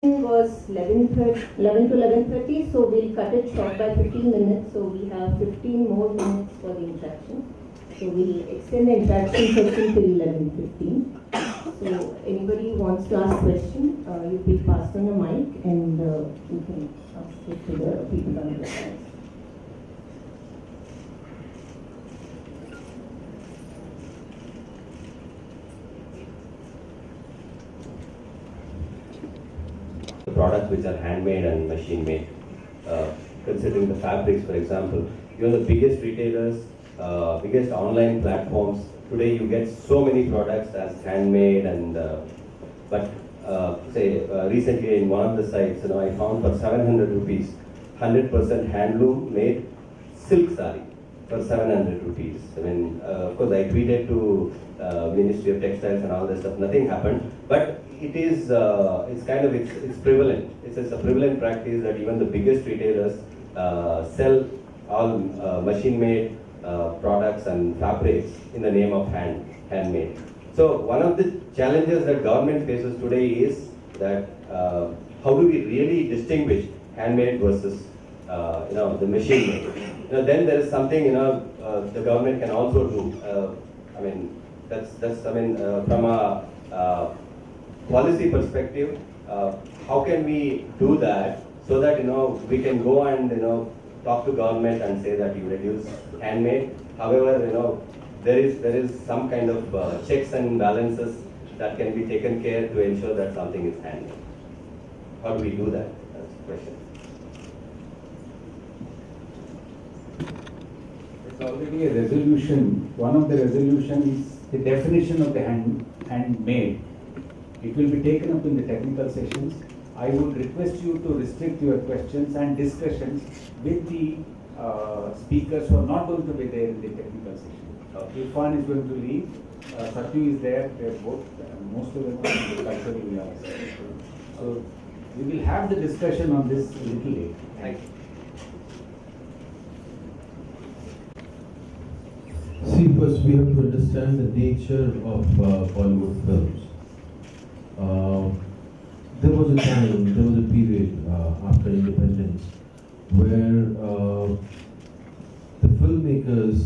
Was 11 to 11:30, so we'll cut it short by 15 minutes. So we have 15 more minutes for the interaction. So we'll extend the interaction session till 11:15. So anybody who wants to ask question, you will pass on the mic and you can ask it to the people on the side. Products which are handmade and machine made. Considering the fabrics, for example, even the biggest retailers, biggest online platforms, today you get so many products as handmade and but recently in one of the sites, I found for 700 rupees, 100% handloom made silk sari for 700 rupees. I mean, of course, I tweeted to Ministry of Textiles and all that stuff. Nothing happened, but it is it's prevalent. It's a prevalent practice that even the biggest retailers sell all machine-made products and fabrics in the name of handmade. So one of the challenges that government faces today is that how do we really distinguish handmade versus the machine made? Then there is something the government can also do. From a policy perspective, how can we do that so that we can go and talk to government and say that you reduce handmade. However, there is some kind of checks and balances that can be taken care to ensure that something is handmade. How do we do that? That's the question. There's already a resolution. One of the resolutions is the definition of the handmade. It will be taken up in the technical sessions. I would request you to restrict your questions and discussions with the speakers who are not going to be there in the technical session. Irrfan is going to leave. Satyu is there. They are both. Most of them are in the cultural university. So we will have the discussion on this a little later. Thank you. See, first we have to understand the nature of Bollywood films. There was a period after independence where the filmmakers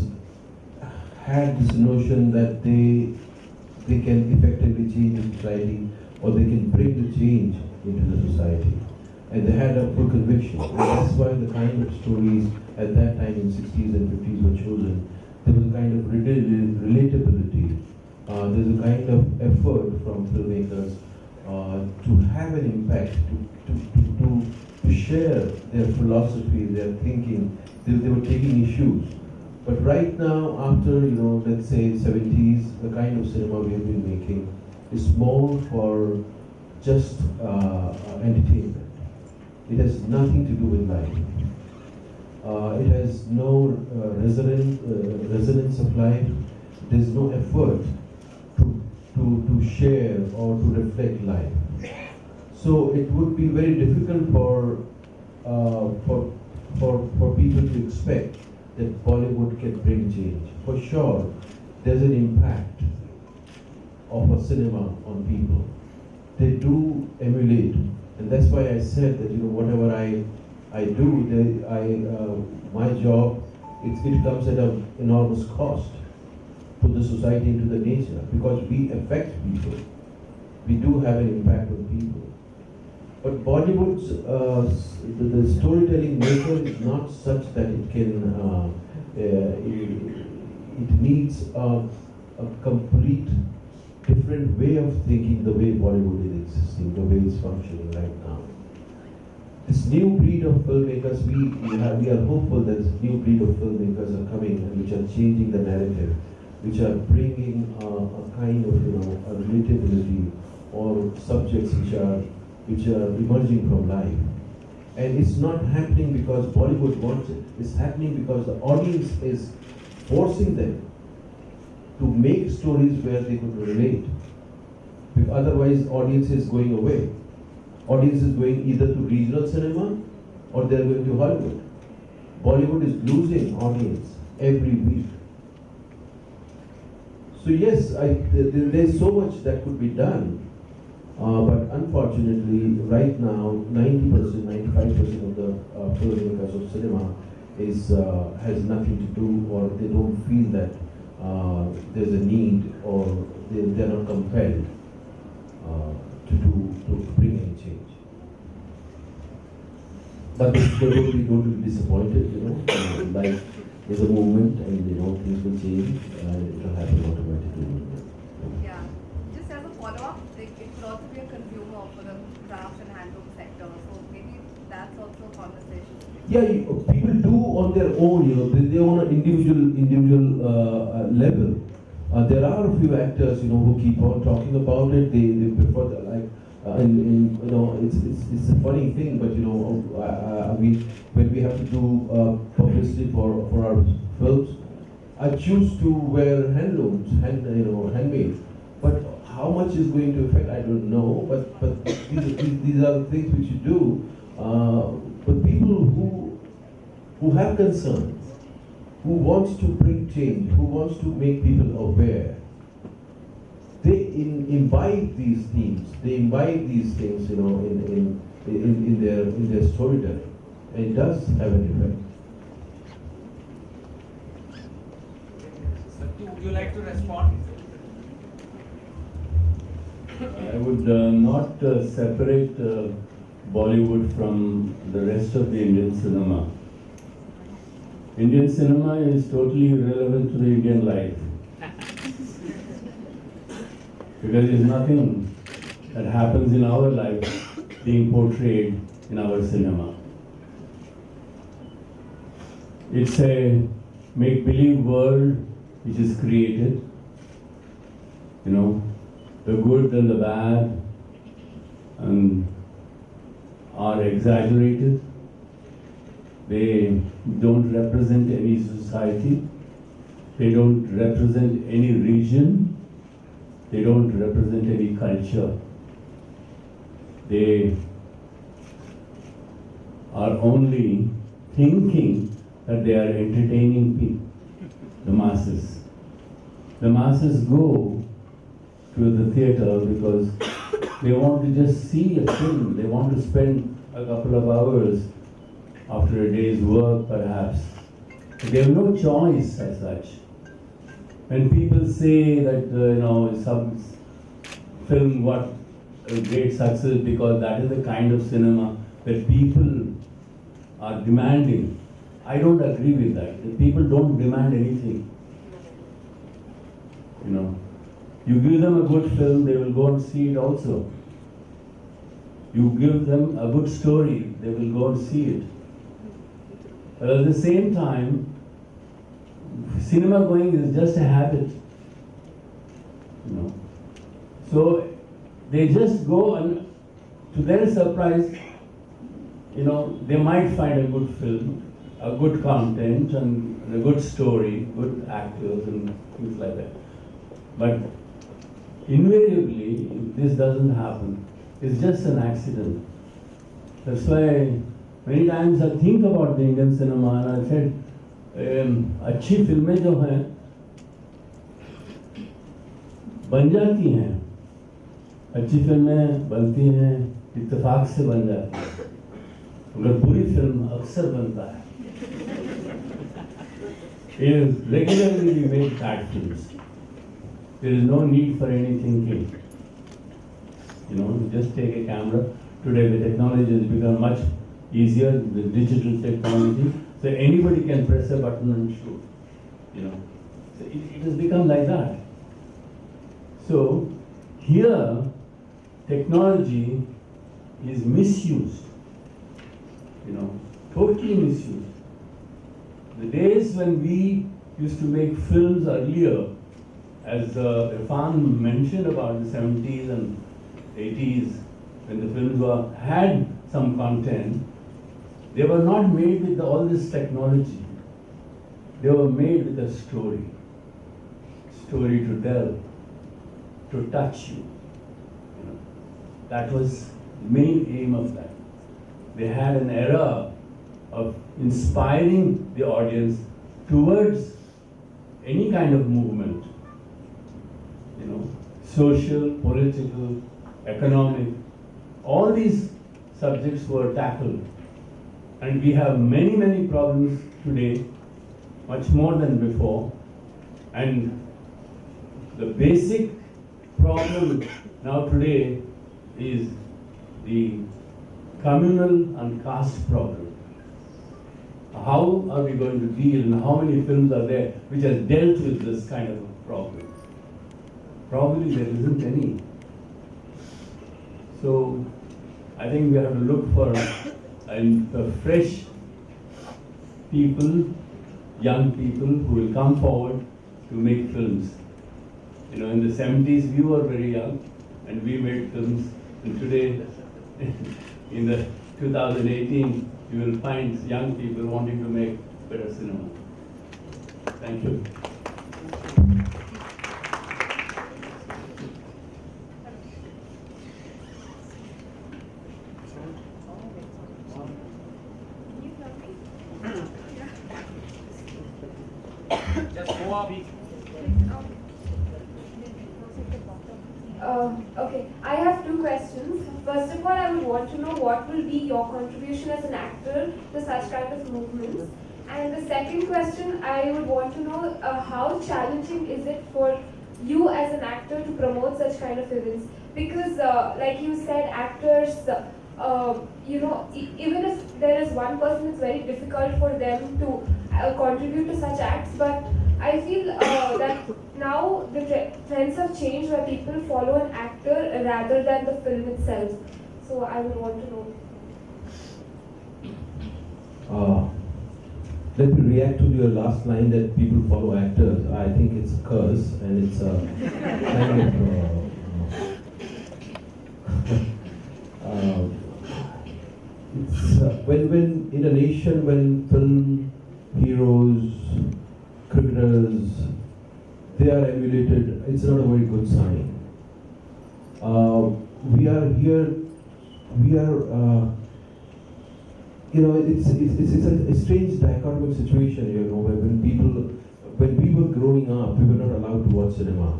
had this notion that they can effectively change the society, or they can bring the change into the society. And they had a full conviction. And that's why the kind of stories at that time in 60s and 50s were chosen. There was a kind of relatability. There's a kind of effort from filmmakers to have an impact, to share their philosophy, their thinking. They were taking issues. But right now, after let's say 70s, the kind of cinema we have been making is more for just entertainment. It has nothing to do with life. It has no resonance of life. There's no effort to share or to reflect life. So it would be very difficult for people to expect that Bollywood can bring change. For sure, there's an impact of a cinema on people. They do emulate, and that's why I said that whatever I do, my job, it comes at an enormous cost to the society, to the nature, because we affect people. We do have an impact on people. But Bollywood's the storytelling nature is not such that it can. It needs a complete different way of thinking. The way Bollywood is existing, the way it's functioning right now. This new breed of filmmakers, we are hopeful that this new breed of filmmakers are coming and which are changing the narrative, which are bringing a kind of a relatability or subjects which are emerging from life. And it's not happening because Bollywood wants it. It's happening because the audience is forcing them to make stories where they could relate. Because otherwise, audience is going away. Audience is going either to regional cinema or they're going to Hollywood. Bollywood is losing audience every week. So yes, there's so much that could be done. But unfortunately, right now, 90%, 95% of the filmmakers of cinema has nothing to do, or they don't feel that there's a need, or they're not compelled to bring any change. But they don't be disappointed, like there's a movement, and things will change, and it will happen automatically. Yeah. Just as a follow-up, it could also be a consumer for the craft and handloom sector. So maybe that's also a conversation. Yeah, people do on their own, they on an individual level. There are a few actors, who keep on talking about it. They prefer the, like, it's a funny thing, but when we have to do publicity for our films, I choose to wear handlooms, handmade. But how much is going to affect, I don't know. But these are the things which you do. But people who have concerns, who wants to bring change, who wants to make people aware, they imbibe these themes, they imbibe these things, in their storytelling, and it does have an effect. Sattu, would you like to respond? I would not separate Bollywood from the rest of the Indian cinema. Indian cinema is totally irrelevant to the Indian life. Because there's nothing that happens in our life being portrayed in our cinema. It's a make-believe world which is created. The good and the bad are exaggerated. They don't represent any society. They don't represent any region. They don't represent any culture. They are only thinking that they are entertaining people, the masses. The masses go to the theatre because they want to just see a film. They want to spend a couple of hours after a day's work, perhaps. They have no choice as such. When people say that some film got a great success because that is the kind of cinema that people are demanding, I don't agree with that. The people don't demand anything. You give them a good film, they will go and see it also. You give them a good story, they will go and see it. But at the same time, cinema going is just a habit. So they just go, and to their surprise, they might find a good film, a good content, and a good story, good actors, and things like that. But invariably, if this doesn't happen, it's just an accident. That's why many times I think about the Indian cinema, and I said, अच्छी फिल्में जो हैं बन जाती हैं, अच्छी फिल्में बनती हैं, इत्तेफाक से बन जाती हैं, मगर बुरी फिल्म अक्सर बनता है. It is regularly we make bad films. There is no need for any thinking. You just take a camera. Today the technology has become much easier, the digital technology. So anybody can press a button and shoot. So it has become like that. So here, technology is misused. Totally misused. The days when we used to make films earlier, as Irrfan mentioned about the 70s and 80s, when the films had some content, they were not made with all this technology. They were made with a story to tell, to touch you. That was the main aim of that. They had an era of inspiring the audience towards any kind of movement, social, political, economic, all these subjects were tackled. And we have many, many problems today, much more than before. And the basic problem now today is the communal and caste problem. How are we going to deal, and how many films are there which have dealt with this kind of a problem? Probably there isn't any. So I think we have to look for fresh people, young people who will come forward to make films. You know, in the 70s we were very young and we made films, and today in the 2018 you will find young people wanting to make better cinema. Thank you. Okay, I have two questions. First of all, I would want to know what will be your contribution as an actor to such kind of movements. And the second question, I would want to know how challenging is it for you as an actor to promote such kind of events? Because like you said, actors, you know, even if there is one person, it's very difficult for them to contribute to such acts. But I feel that now the trends have changed where people follow an actor rather than the film itself. So I would want to know. Let me react to your last line that people follow actors. I think it's a curse, and it's a kind of it's when in a nation when film heroes, cricketers, they are emulated, it's not a very good sign. We are here, you know, it's a strange dichotomous situation, you know, where when we were growing up, we were not allowed to watch cinema.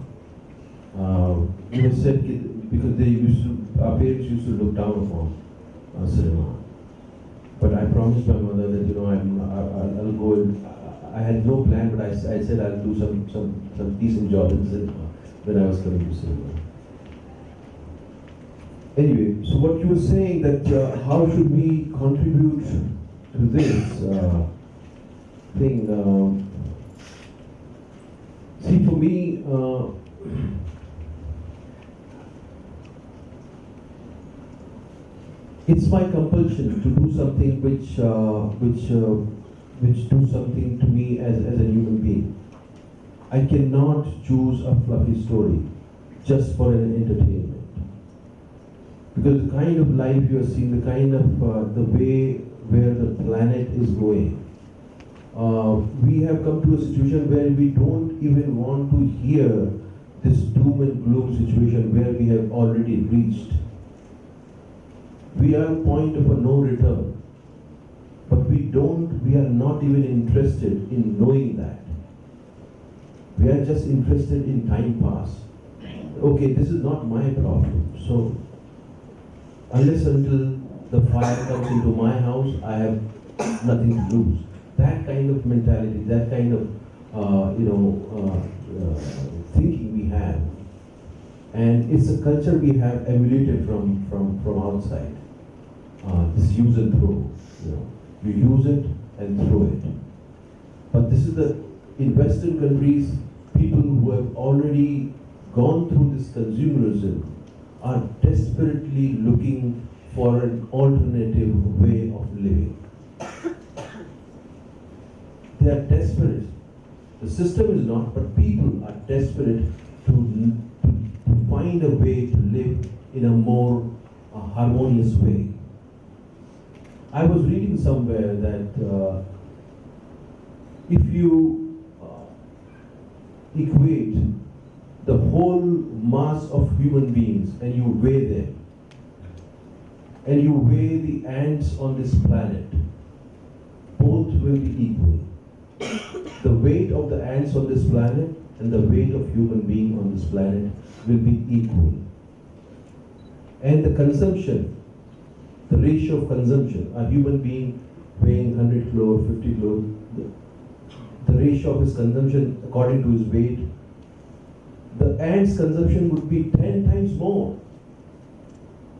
We were said, because our parents used to look down upon cinema. But I promised my mother that, you know, I'll go and, I had no plan, but I said I'll do some decent job in cinema when I was coming to cinema. Anyway, so what you were saying that how should we contribute to this thing? See, for me, it's my compulsion to do something which do something to me as a human being. I cannot choose a fluffy story just for an entertainment. Because the kind of life you are seeing, the kind of the way where the planet is going, we have come to a situation where we don't even want to hear this doom and gloom situation where we have already reached. We are at a point of a no return, but we are not even interested in knowing that. We are just interested in time pass. Okay, this is not my problem. So, unless until the fire comes into my house, I have nothing to lose. That kind of mentality, that kind of thinking we have, and it's a culture we have emulated from outside. This use and throw. You know, you use it and throw it. But this is in Western countries, people who have already gone through this consumerism are desperately looking for an alternative way of living. They are desperate. The system is not, but people are desperate to find a way to live in a more harmonious way. I was reading somewhere that if you equate the whole mass of human beings and you weigh them, and you weigh the ants on this planet, both will be equal. The weight of the ants on this planet and the weight of human being on this planet will be equal. And the consumption, the ratio of consumption, a human being weighing 100 kilo or 50 kilo, the ratio of his consumption according to his weight, the ant's consumption would be 10 times more.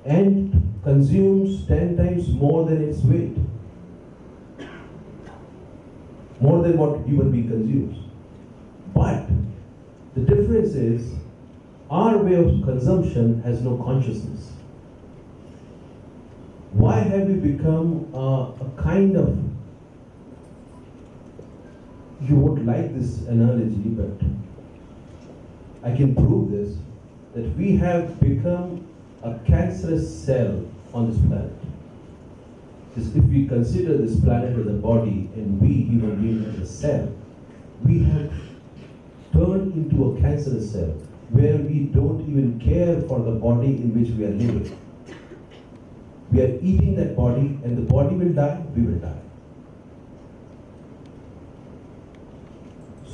Ant consumes 10 times more than its weight. More than what human being consumes. But the difference is our way of consumption has no consciousness. Why have we become a kind of, you won't like this analogy, but I can prove this, that we have become a cancerous cell on this planet. If we consider this planet as a body and we human beings as a cell, we have turned into a cancerous cell where we don't even care for the body in which we are living. We are eating that body, and the body will die, we will die.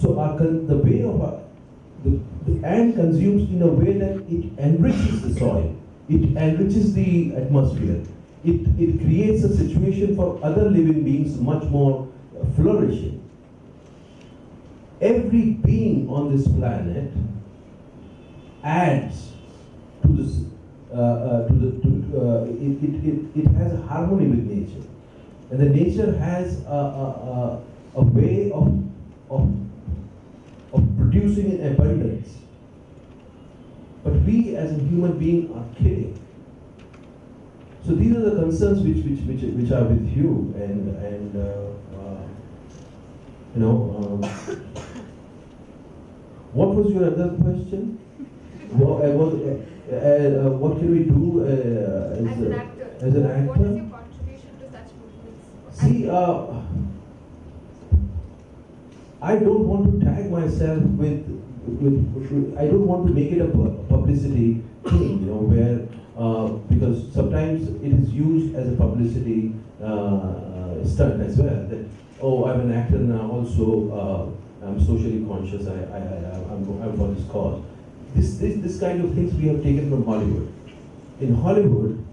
So the way of the ant consumes in a way that it enriches the soil, it enriches the atmosphere, it creates a situation for other living beings much more flourishing. Every being on this planet adds to this. It has a harmony with nature, and the nature has a way of producing in abundance. But we as a human being are killing. So these are the concerns which are with you, and what was your other question? What can we do As an actor. as an actor? What is your contribution to such movements? See, I don't want to tag myself with I don't want to make it a publicity thing, where because sometimes it is used as a publicity stunt as well. That I'm an actor now, also I'm socially conscious. I'm for this cause. This kind of things we have taken from Hollywood. In Hollywood,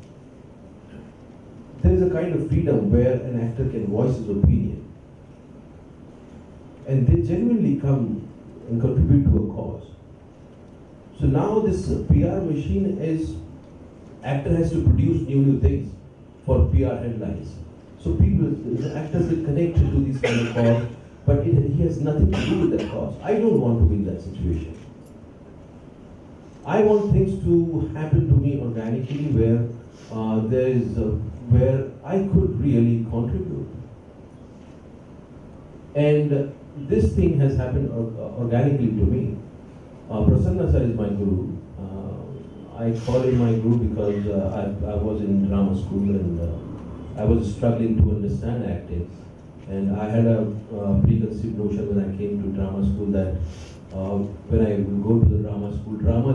there is a kind of freedom where an actor can voice his opinion, and they genuinely come and contribute to a cause. So now this PR machine is, actor has to produce new things for PR headlines. So the actors get connected to these kind of cause, but he has nothing to do with that cause. I don't want to be in that situation. I want things to happen to me organically where where I could really contribute. And this thing has happened organically to me. Prasanna sir is my guru. I call him my guru because I was in drama school and I was struggling to understand acting. And I had a preconceived notion when I came to drama school that when I will go to the drama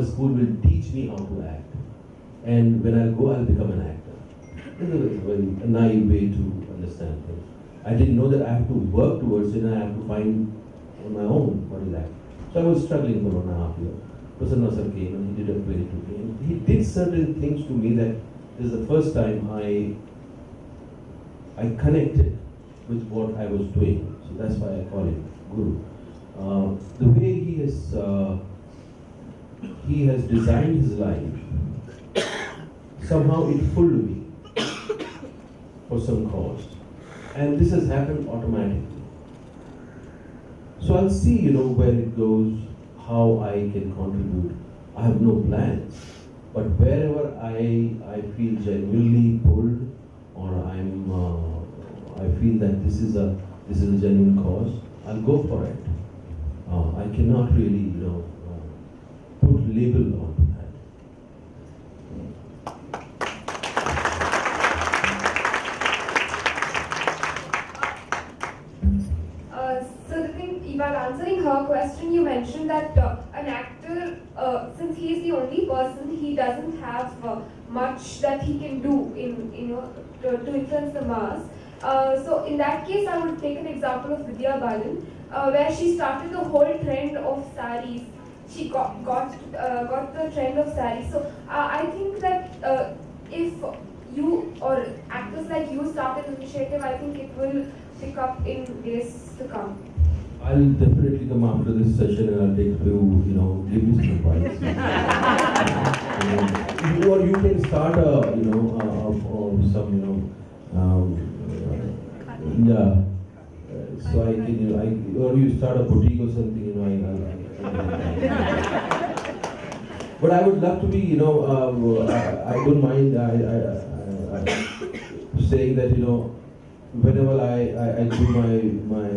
school will teach me how to act. And when I go, I'll become an actor. This is a very naive way to understand things. I didn't know that I have to work towards it and I have to find on my own what is that. So I was struggling for 1.5 years. Prasanna sir came and he did a play to me. And he did certain things to me that this is the first time I connected with what I was doing. So that's why I call him Guru. The way he has designed his life, somehow it pulled me for some cause. And this has happened automatically. So I'll see, where it goes, how I can contribute. I have no plans. But wherever I feel genuinely pulled, or I feel that this is a genuine cause, I'll go for it. I cannot really, put label on that. So the thing, while answering her question, you mentioned that an actor, since he is the only person, he doesn't have much that he can do to influence the mass. So in that case, I would take an example of Vidya Balan, where she started the whole trend of saris. she got the trend of sari. So I think that if you or actors like you start an initiative, I think it will pick up in days to come. I'll definitely come after this session and I'll take you, give me some advice. Or you can start so I can, or you start a boutique or something, But I would love to be, I don't mind saying that, whenever I do my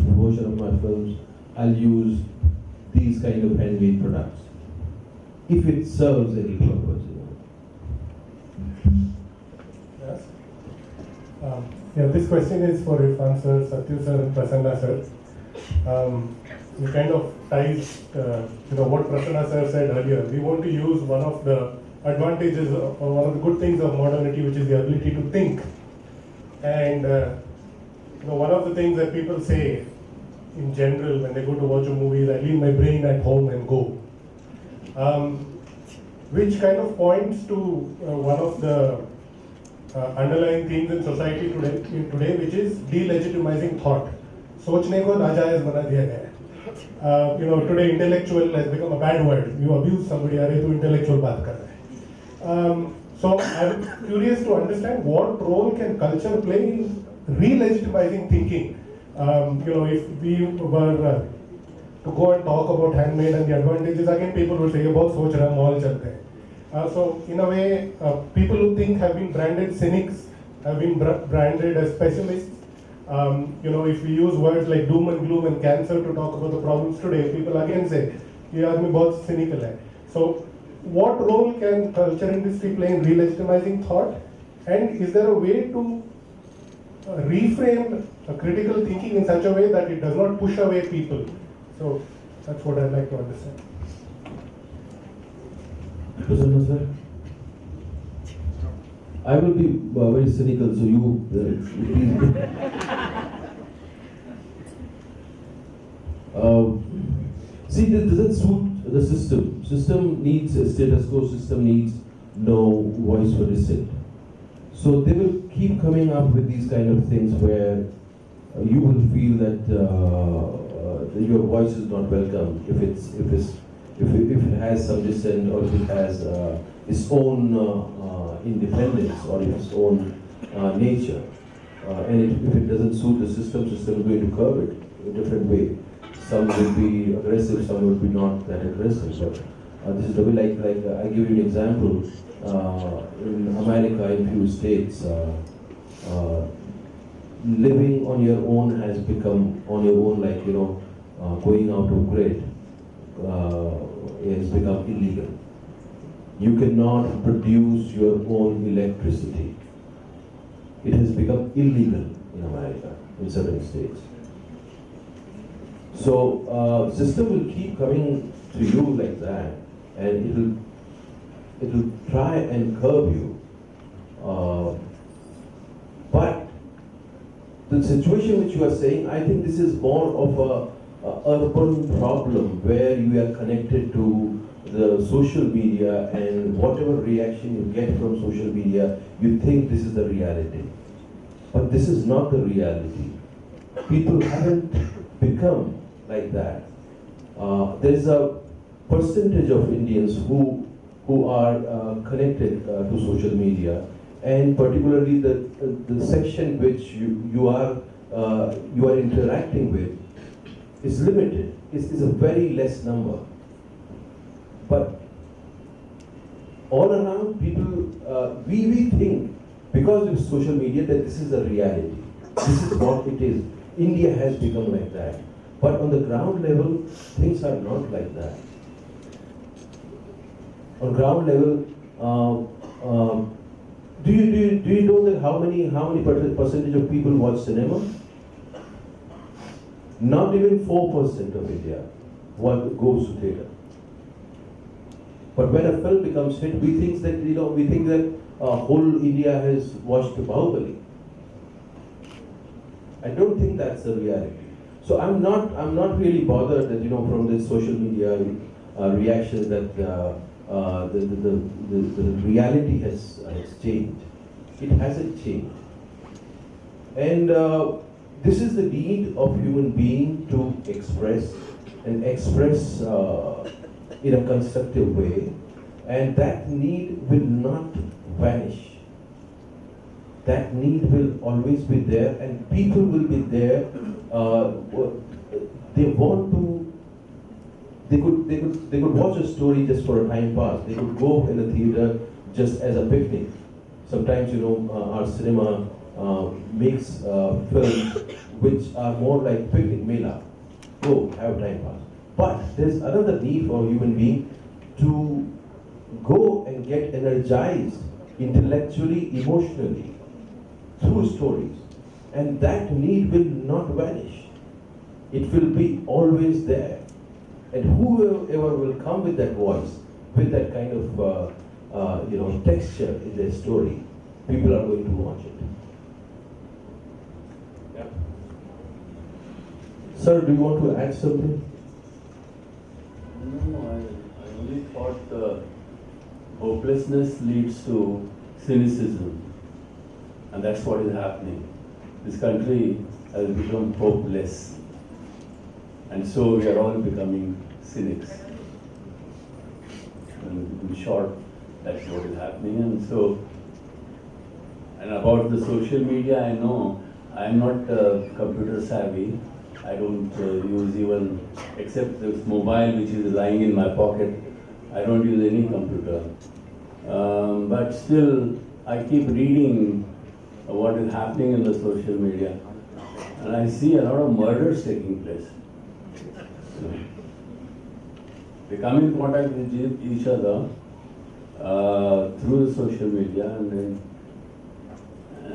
promotion of my films, I'll use these kind of handmade products. If it serves any purpose, Yes. This question is for Irrfan sir, Satyu sir, and Prasanna sir. It kind of ties, what Prasanna sir said earlier. We want to use one of the advantages or one of the good things of modernity, which is the ability to think. And one of the things that people say in general when they go to watch a movie is, I leave my brain at home and go. Which kind of points to one of the underlying themes in society today, which is delegitimizing thought. सोचने को नाजायज बना दिया गया है. Today intellectual has become a bad word. You abuse somebody, अरे तू intellectual बात कर रहा है. So I'm curious to understand what role can culture play in re-legitimizing thinking. If we were to go and talk about handmade and the advantages, again people would say, "ये बहुत सोच रहा है, मॉल चलते हैं." So in a way, people who think have been branded cynics, have been branded as pessimists. If we use words like doom and gloom and cancer to talk about the problems today, people again say, "ये आदमी बहुत cynical है." So what role can culture industry play in re-legitimizing thought? And is there a way to reframe critical thinking in such a way that it does not push away people? So that's what I'd like to understand. Prasanna sir, I will be very cynical, so you please. See, this doesn't suit the system. System needs a status quo. System needs no voice for dissent. So they will keep coming up with these kind of things where you will feel that your voice is not welcome if it has some dissent, or if it has its own independence, or its own nature, and if it doesn't suit the system is going to curb it in a different way. Some will be aggressive, some will be not that aggressive. So this is the way, like I give you an example. In America, in few states, living on your own has become on your own, like going out of grid has become illegal. You cannot produce your own electricity. It has become illegal in America, in certain states. So system will keep coming to you like that, and it will try and curb you. But the situation which you are saying, I think this is more of a urban problem where you are connected to the social media, and whatever reaction you get from social media, you think this is the reality. But this is not the reality. People haven't become like that. There is a percentage of Indians who are connected to social media, and particularly the section which you are interacting with is limited. Is a very less number. But all around people, we think because of social media that this is the reality. This is what it is. India has become like that. But on the ground level, things are not like that. On ground level, do you know that how many percentage of people watch cinema? Not even 4% of India goes to theatre. But when a film becomes hit, we think that whole India has watched Bahubali. I don't think that's the reality. So I'm not really bothered that from this social media reactions that the reality has changed. It hasn't changed. And this is the need of human being to express and express in a constructive way, and that need will not vanish. That need will always be there, and people will be there. They want to. They could watch a story just for a time pass. They could go in a theater just as a picnic. Sometimes, you know, our cinema makes films which are more like picnic mela. Go, have time pass. But there's another need for a human being to go and get energized intellectually, emotionally through stories. And that need will not vanish. It will be always there. And whoever will come with that voice, with that kind of texture in their story, people are going to watch it. Yeah. Sir, do you want to add something? No, I only thought hopelessness leads to cynicism, and that's what is happening. This country has become hopeless, and so we are all becoming cynics. And in short, that's what is happening. And about the social media, I know I'm not computer savvy. I don't use even, except this mobile which is lying in my pocket, I don't use any computer. But still, I keep reading what is happening in the social media. And I see a lot of murders taking place. They come in contact with each other through the social media, and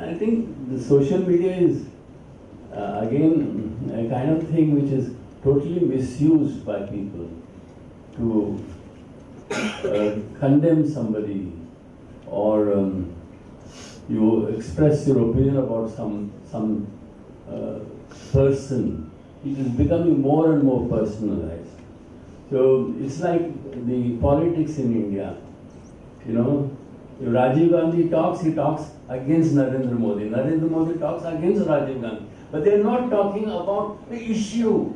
I think the social media is again a kind of thing which is totally misused by people to condemn somebody, or you express your opinion about some person. It is becoming more and more personalized. So it's like the politics in India. You know, if Rajiv Gandhi talks, he talks against Narendra Modi. Narendra Modi talks against Rajiv Gandhi. But they are not talking about the issue.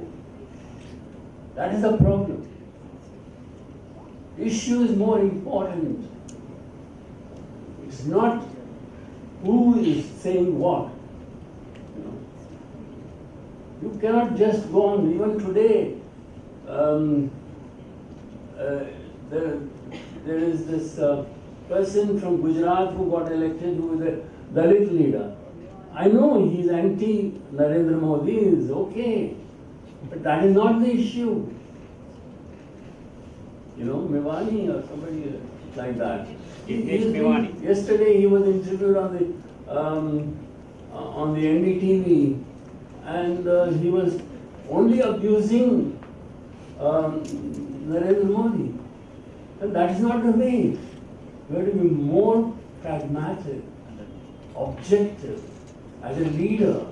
That is the problem. Issue is more important. It's not who is saying what. You cannot just go on. Even today, there is this person from Gujarat who got elected, who is a Dalit leader. I know he's anti-Narendra Modi, is okay, but that is not the issue. You know, Mewani or somebody like that. Yesterday he was interviewed on the NDTV, and he was only abusing Narendra Modi. And that is not the way. You have to be more pragmatic, objective, as a leader.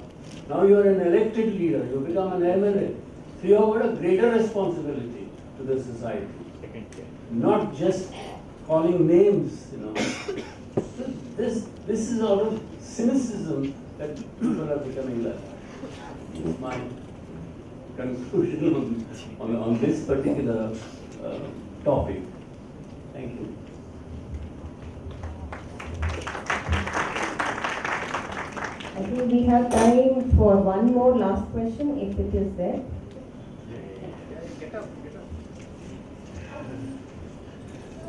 Now you are an elected leader, you become an MLA. So you have got a greater responsibility to the society. Not just calling names, you know. So this is out of cynicism that people are becoming like that. This is my conclusion on this particular topic. Thank you. I think we have time for one more last question, if it is there.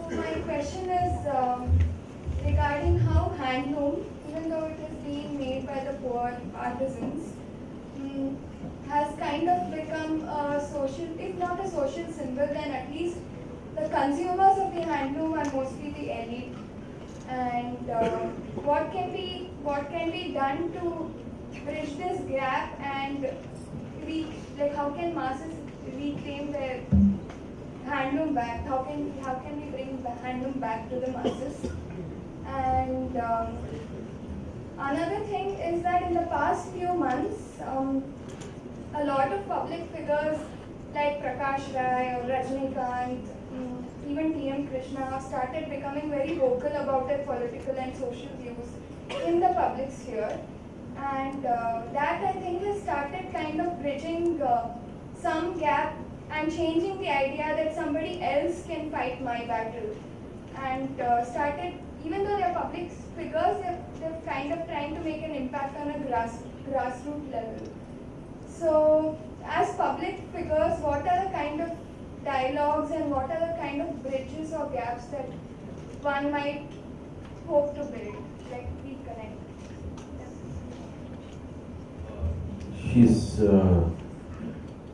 So my question is regarding how handloom, even though it is being made by the poor artisans, has kind of become a social, if not a social symbol, then at least the consumers of the handloom are mostly the elite. And what can be done to bridge this gap, and how can masses reclaim their handloom back? How can we bring the handloom back to the masses? And another thing is that in the past few months, a lot of public figures like Prakash Rai or Rajnikant, even T.M. Krishna started becoming very vocal about their political and social views in the public sphere. And that I think has started kind of bridging some gap and changing the idea that somebody else can fight my battle. And started, even though they're public figures, they're kind of trying to make an impact on a grassroots level. So, as public figures, what are the kind of dialogues and what are the kind of bridges or gaps that one might hope to build, like reconnect? She's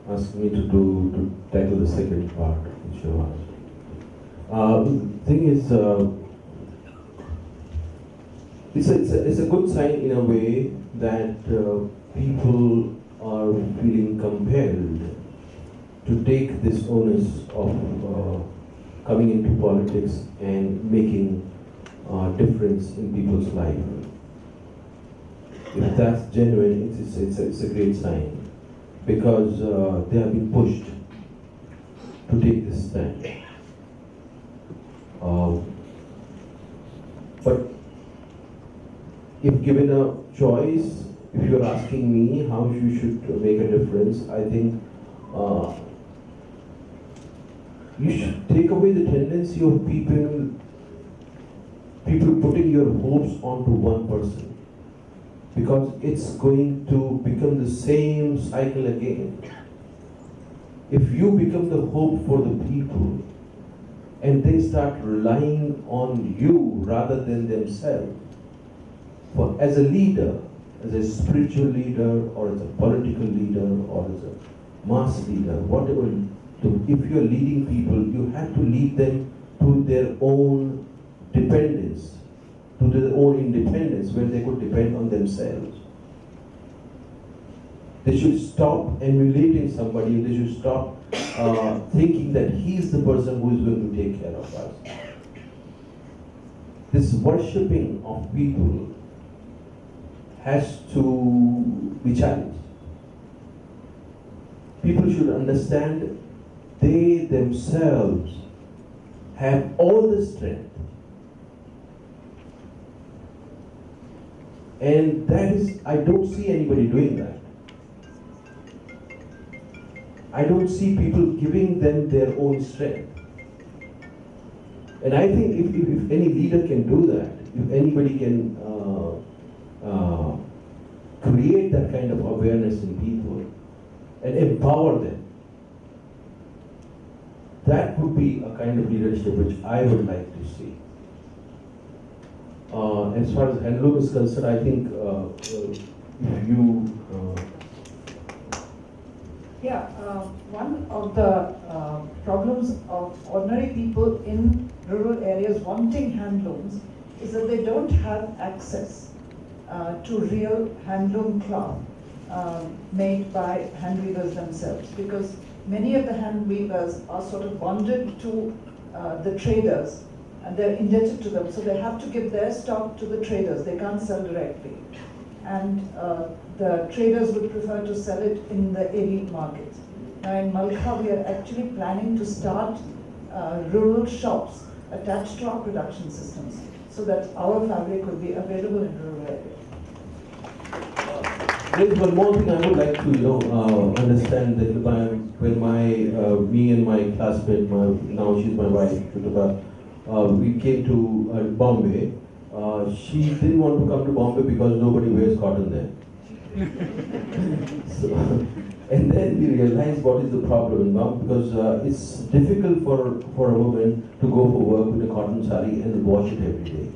asking me to tackle the second part which you asked. The thing is, it's a good sign in a way that people are feeling compelled to take this onus of coming into politics and making a difference in people's life. If that's genuine, it's a great sign, because they have been pushed to take this stand. But if given a choice, if you're asking me how you should make a difference, I think you should take away the tendency of people putting your hopes onto one person, because it's going to become the same cycle again. If you become the hope for the people and they start relying on you rather than themselves, as a leader, as a spiritual leader or as a political leader or as a mass leader, whatever, if you're leading people, you have to lead them to their own dependence, to their own independence, where they could depend on themselves. They should stop emulating somebody. They should stop thinking that he's the person who is going to take care of us. This worshipping of people has to be challenged. People should understand they themselves have all the strength. And that is, I don't see anybody doing that. I don't see people giving them their own strength. And I think if any leader can do that, if anybody can create that kind of awareness in people and empower them, that would be a kind of leadership which I would like to see. As far as handloom is concerned, I think if you one of the problems of ordinary people in rural areas wanting handlooms is that they don't have access to real handloom cloth made by hand weavers themselves, because many of the hand weavers are sort of bonded to the traders and they're indebted to them, so they have to give their stock to the traders. They can't sell directly, and the traders would prefer to sell it in the elite markets. Now in Malka, we are actually planning to start rural shops attached to our production systems, so that our fabric will be available in rural areas. There's one more thing I would like to, understand that when me and my classmate, now she's my wife, we came to Bombay. She didn't want to come to Bombay because nobody wears cotton there. And then we realized what is the problem in Bombay, because it's difficult for a woman to go for work with a cotton saree and wash it every day.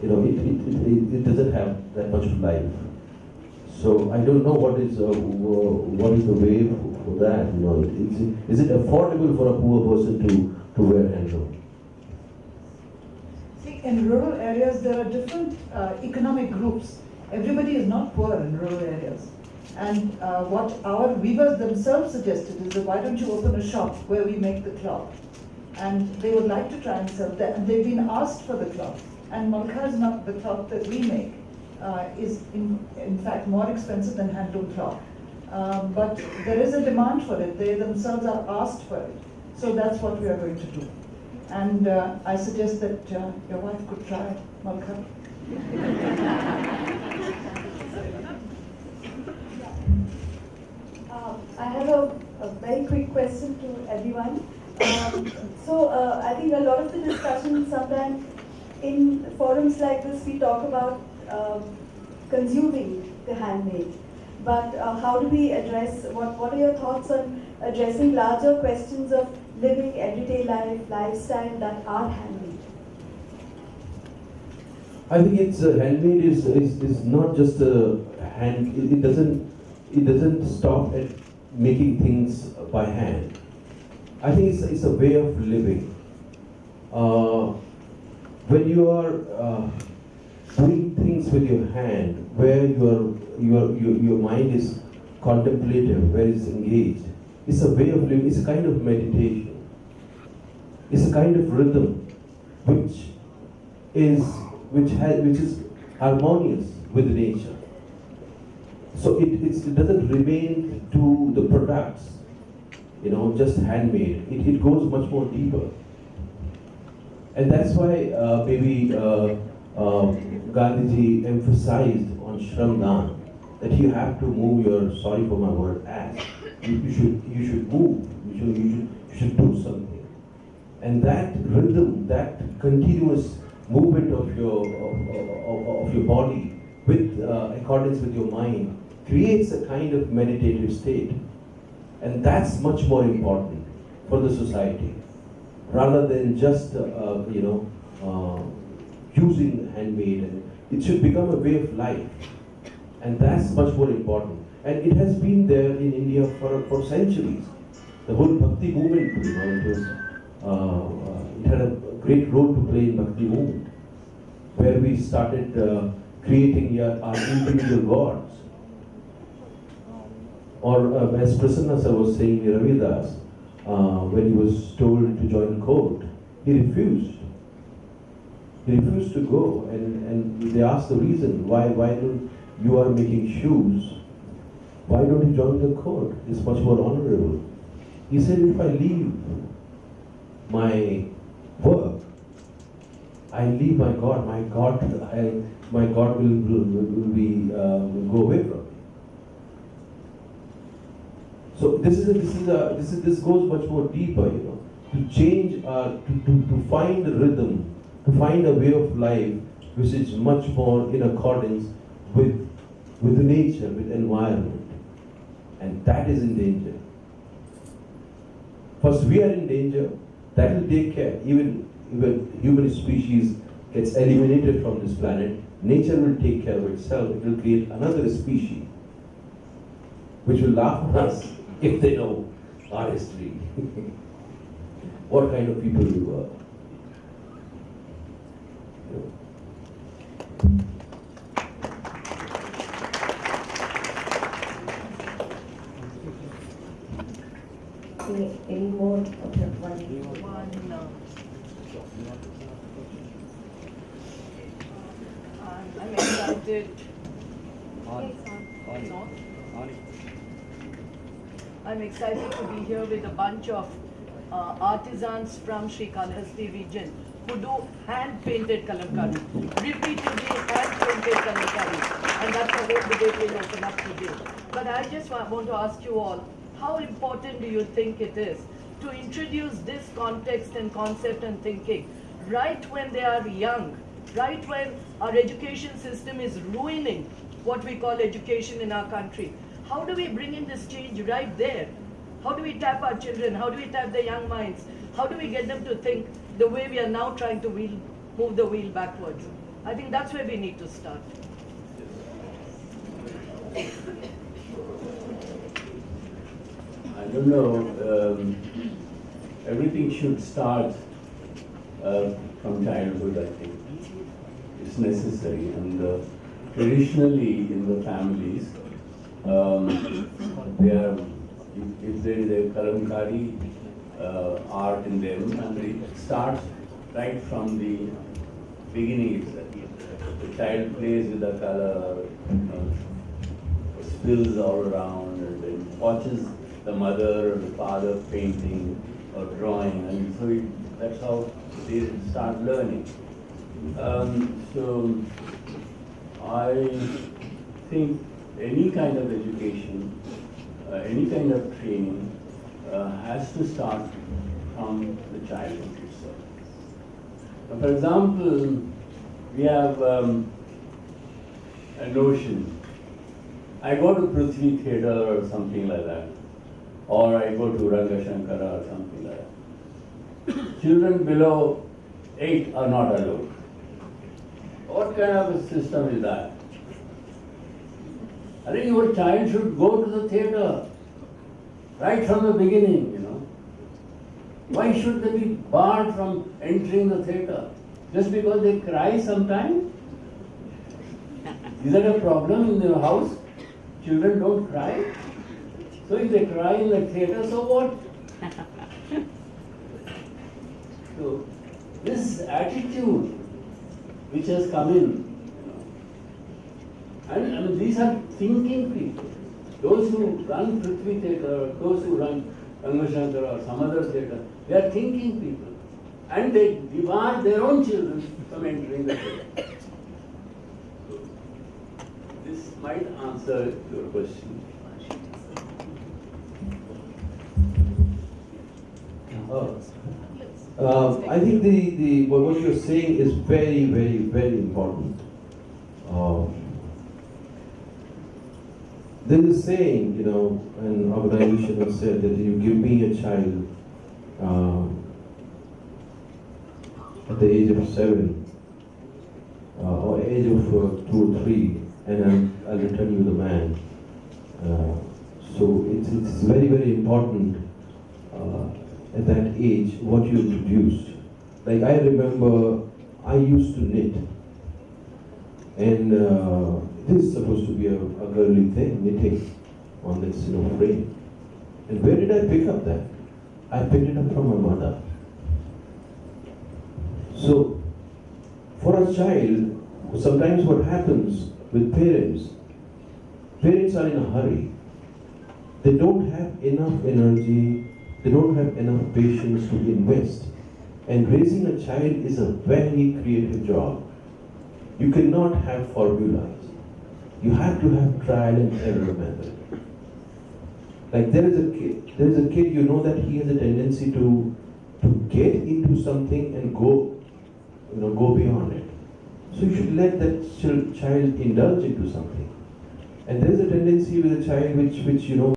It doesn't have that much of life. So I don't know what is the way for that. Is it affordable for a poor person to wear handloom? See, in rural areas there are different economic groups. Everybody is not poor in rural areas. And what our weavers themselves suggested is that why don't you open a shop where we make the cloth? And they would like to try and sell that. And they've been asked for the cloth. And Malka is not the cloth that we make. Is in fact more expensive than handloom cloth. but there is a demand for it. They themselves are asked for it. So that's what we are going to do. And I suggest that your wife could try Malka. I have a very quick question to everyone. I think a lot of the discussion sometimes in forums like this we talk about consuming the handmade. But how do we address, what are your thoughts on addressing larger questions of living everyday life, lifestyle that are handmade? I think it's handmade is not just a hand. It doesn't stop at making things by hand. I think it's a way of living. When you are doing things with your hand, where your mind is contemplative, where it's engaged, it's a way of living. It's a kind of meditation. It's a kind of rhythm, which is harmonious with nature. So it doesn't remain to the products, just handmade. It goes much more deeper. And that's why maybe Gandhiji emphasized on Shramdan that you have to move your, sorry for my word, ass. You should move. You should do something. And that rhythm, that continuous movement of your body with accordance with your mind creates a kind of meditative state. And that's much more important for the society, rather than just using handmade. And it should become a way of life, and that's much more important. And it has been there in India for centuries. The whole Bhakti movement, it had a great role to play in Bhakti movement, where we started creating our individual gods. Or as Prasanna sir was saying, Ravidas, when he was told to join court, he refused. He refused to go, and they asked the reason, why don't you are making shoes, why don't you join the court? It's much more honorable. He said, if I leave my work, I leave my God will go away from me. So this goes much more deeper, to change, to find a rhythm, to find a way of life which is much more in accordance with the nature, with environment, and that is in danger. First, we are in danger. That will take care. Even human species gets eliminated from this planet, nature will take care of itself. It will create another species which will laugh at us if they know our history. What kind of people we were. Any more? Okay, I'm excited. I'm excited to be here with a bunch of artisans from Srikalahasti region who do hand-painted kalamkari, repeatedly hand-painted kalamkari, and that's the whole debate we'll open up today. But I just want to ask you all, how important do you think it is to introduce this context and concept and thinking right when they are young, right when our education system is ruining what we call education in our country? How do we bring in this change right there? How do we tap our children? How do we tap the young minds? How do we get them to think the way we are now trying to move the wheel backwards? I think that's where we need to start. I don't know, everything should start from childhood, I think. It's necessary. And traditionally in the families, if there is a kalamkari art in them, and it starts right from the beginning itself. The child plays with the color, spills all around, and watches the mother or the father painting or drawing, and so that's how they start learning. So I think any kind of education, any kind of training has to start from the childhood itself. Now, for example, we have a notion. I go to Prithvi Theatre or something like that, or I go to Ranga Shankara or something like that. Children below 8 are not allowed. What kind of a system is that? I think your child should go to the theatre right from the beginning, you know. Why should they be barred from entering the theatre? Just because they cry sometimes? Is that a problem in your house? Children don't cry? So if they cry in the theatre, so what? So this attitude which has come in, you know, and I mean, these are thinking people. Those who run Prithvi Theatre, those who run Ranga Shankara or some other theatre, they are thinking people. And they debar their own children from entering the theatre. This might answer your question. I think the what you're saying is very, very, very important. There's a saying, you know, an organization has said that you give me a child at the age of 7 or age of 2 or 3, and I'll return you the man. So it's very, very important at that age what you introduced. Like I remember I used to knit, and this is supposed to be a girly thing, knitting on this, you know, frame. And where did I pick up that? I picked it up from my mother. So for a child, sometimes what happens with parents are in a hurry. They don't have enough energy, they don't have enough patience to invest. And raising a child is a very creative job. You cannot have formulas. You have to have trial and error method. Like there is a kid, you know that he has a tendency to get into something and go beyond it. So you should let that child indulge into something. And there is a tendency with a child which